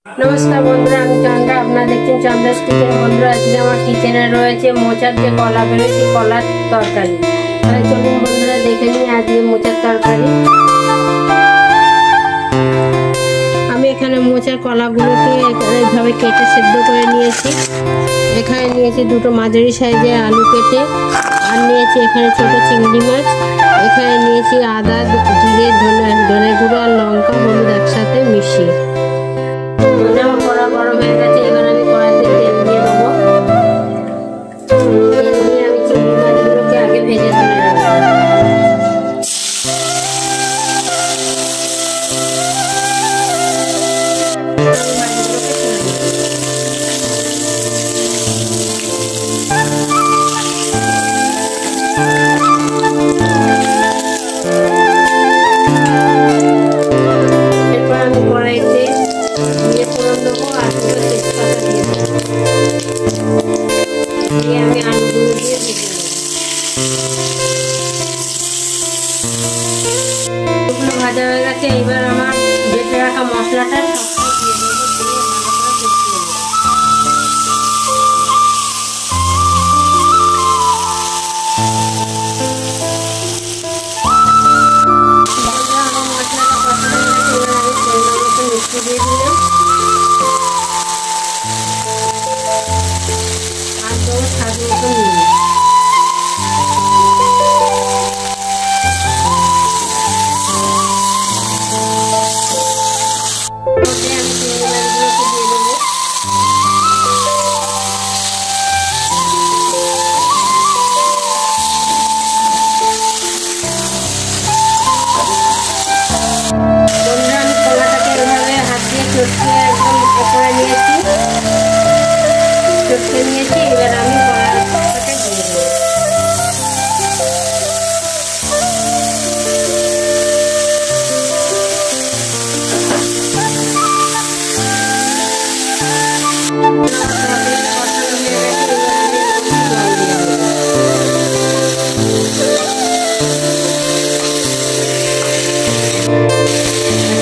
नमस्कार बंधुरा चंद्रा अपना देखছেন चंद्रास किचन बंधुरा आज আমার কিচেনে রয়েছে মোচার যে কলা বেরোচ্ছে কলার তরকারি। তাহলে চলুন বন্ধুরা দেখে নিই আজকে মোচার তরকারি। আমি এখানে মোচার কলাগুলোকে এইভাবে কেটে সিদ্ধ করে নিয়েছি। এখানে নিয়েছি দুটো মাঝারি সাইজের আলু কেটে, আর নিয়েছি এখানে ছোট চিংড়ি মাছ। এখানে নিয়েছি আদা, জিরে, ধনে গুঁড়ো আর লঙ্কা, হলুদ একসাথে মিশিয়ে। আমার কড়া গরম হয়ে গেছে, এবার আমি কড়াইতে তেল দিয়ে দেবো। তেল দিয়ে আমি চিংড়ি মাছগুলোকে আগে ভেজে তুলে রাখবো। এরপর আমি কড়াইতে আমি আলুগুলো দিয়ে ভেজে নেব। এগুলো ভাজা হয়ে গেছে, এবার আমার বেটে রাখা মশলাটা সবটা দিয়ে দেবো, দিয়ে ভালো করে কষিয়ে নেব। আমার মশলাটা কষানো হয়ে গেছে, এবার আমি পরিমাণ মতো মিষ্টি দিয়ে দিলাম। স্বাদ মতো নিয়ে চটকে নিয়েছি। এবার আমি কড়াইটাকে দিয়ে দেবো।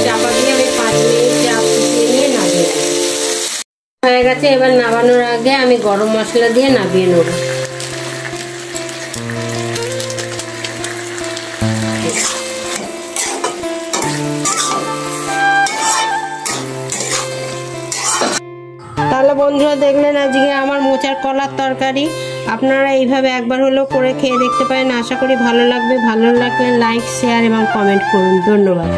চাপা দিয়ে আমি 5 মিনিট ফুটিয়ে নিয়ে নামিয়ে হয়ে গেছে। এবার নামানোর আগে আমি গরম মশলা দিয়ে নামিয়ে নেব। তাহলে বন্ধুরা দেখলেন আজকে আমার মোচার কলার তরকারি। আপনারা এইভাবে একবার হলেও করে খেয়ে দেখতে পারেন। আশা করি ভালো লাগবে। ভালো লাগলে লাইক, শেয়ার এবং কমেন্ট করুন। ধন্যবাদ।